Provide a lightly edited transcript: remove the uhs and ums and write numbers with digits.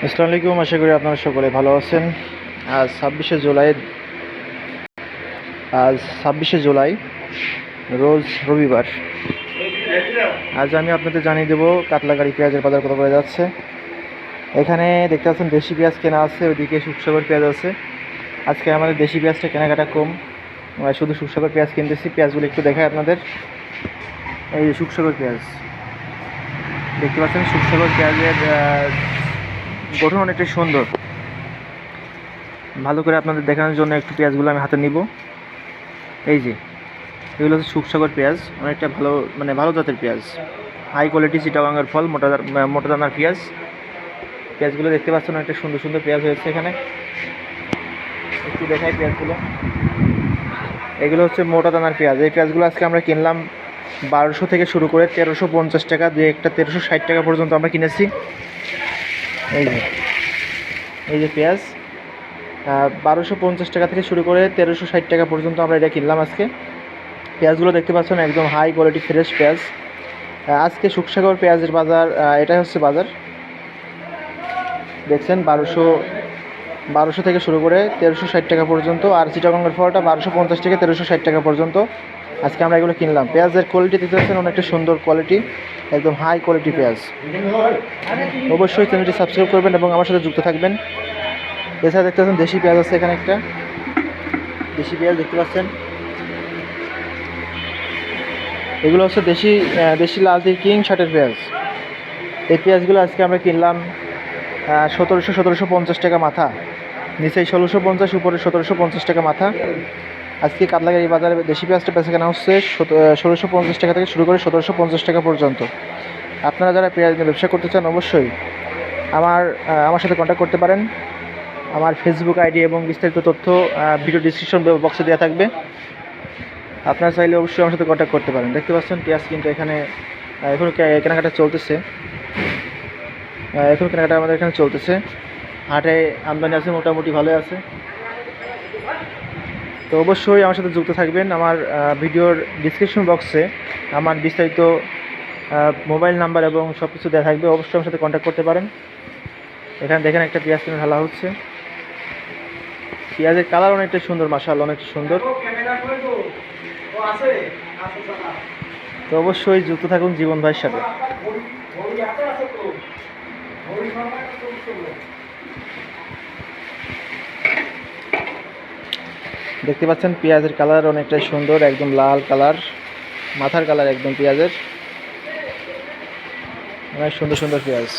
আসসালামু আলাইকুম, আশা করি আপনারা সকলে ভালো আছেন। আজ ছাব্বিশে জুলাই রোজ রবিবার। আজ আমি আপনাদের জানিয়ে দেবো কাতলাগাড়ি পেঁয়াজের বাজার কত করে যাচ্ছে। এখানে দেখতে পাচ্ছেন দেশি পেঁয়াজ কেনা আছে, ওইদিকে সুখসাগর পেঁয়াজ আছে। আজকে আমাদের দেশি পেঁয়াজটা কেনাকাটা কম, শুধু সুখসাগর পেঁয়াজ কিনতেছি। পেঁয়াজগুলো একটু দেখাই আপনাদের। এই যে সুখসাগর পেঁয়াজ দেখতে পাচ্ছেন, সুখসাগর পেঁয়াজের গঠন অনেকটা সুন্দর। ভালো করে আপনাদের দেখানোর জন্য একটু পেঁয়াজগুলো আমি হাতে নিব। এই যে এগুলো হচ্ছে সুখসাগর পেঁয়াজ, অনেকটা ভালো জাতের পেঁয়াজ, হাই কোয়ালিটি চিটাগাঙ্গের ফল, মোটা দানার পেঁয়াজ। পেঁয়াজগুলো দেখতে পাচ্ছেন, অনেকটা সুন্দর সুন্দর পেঁয়াজ হয়েছে। এখানে একটু দেখাই পেঁয়াজগুলো। এগুলো হচ্ছে মোটা দানার পেঁয়াজ। এই পেঁয়াজগুলো আজকে আমরা কিনলাম 1200 থেকে শুরু করে 1350 টাকা, দিয়ে একটা 1360 টাকা পর্যন্ত আমরা কিনেছি। এই যে পেঁয়াজ 1250 টাকা থেকে শুরু করে 1360 টাকা পর্যন্ত আমরা এটা কিনলাম আজকে। পেঁয়াজগুলো দেখতে পাচ্ছেন একদম হাই কোয়ালিটি ফ্রেশ পেঁয়াজ। আজকে সুখসাগর পেঁয়াজের বাজার, এটাই হচ্ছে বাজার। দেখছেন 1200 থেকে শুরু করে 1360 টাকা পর্যন্ত, আর চিটাগাঙ্গের ফলটা 1250 থেকে 1360 টাকা পর্যন্ত আজকে আমরা এগুলো কিনলাম। পেঁয়াজের কোয়ালিটি দেখতে পাচ্ছেন অনেকটা সুন্দর কোয়ালিটি, একদম হাই কোয়ালিটি পেঁয়াজ। অবশ্যই চ্যানেলটি সাবস্ক্রাইব করবেন এবং আমার সাথে যুক্ত থাকবেন। এছাড়া দেখতে পাচ্ছেন দেশি পেঁয়াজ আছে, এখানে একটা দেশি পেঁয়াজ দেখতে পাচ্ছেন। এগুলো হচ্ছে দেশি লালতির কিং শার্টের পেঁয়াজ। এই পেঁয়াজগুলো আজকে আমরা কিনলাম 1750 টাকা মাথা, নিচে 1650, উপরে 1750 টাকা মাথা। আজকে কাতলাগাড়ি বাজারে দেশি পেঁয়াজটা বেচা কেনা হচ্ছে 1650 টাকা থেকে শুরু করে 1750 টাকা পর্যন্ত। আপনারা যারা পেঁয়াজ নিয়ে ব্যবসা করতে চান অবশ্যই আমার সাথে কন্ট্যাক্ট করতে পারেন। আমার ফেসবুক আইডি এবং বিস্তারিত তথ্য ভিডিও ডিসক্রিপশন বক্সে দেওয়া থাকবে। আপনারা চাইলে অবশ্যই আমার সাথে কন্ট্যাক্ট করতে পারেন। দেখতে পাচ্ছেন পেঁয়াজ কিন্তু এখানে এখন কেনাকাটা চলতেছে। আমাদের এখানে চলতেছে। হাটে আমদানি আছে, মোটামুটি ভালোই আছে। তো অবশ্যই আমার সাথে যুক্ত থাকবেন। আমার ভিডিওর ডিসক্রিপশন বক্সে আমার বিস্তারিত মোবাইল নাম্বার এবং সব কিছু দেওয়া থাকবে। অবশ্যই আমার সাথে কন্ট্যাক্ট করতে পারেন। এখানে দেখেন একটা পেঁয়াজ কিনে ঢালা হচ্ছে। পেঁয়াজের কালার অনেকটা সুন্দর, মাশাআল্লাহ অনেকটা সুন্দর। তো অবশ্যই যুক্ত থাকুন জীবন ভাইয়ের সাথে। দেখতে পাচ্ছেন পেঁয়াজের কালার অনেকটাই সুন্দর, একদম লাল কালার, মাথার কালার একদম পেঁয়াজের। অনেক সুন্দর সুন্দর পেঁয়াজ।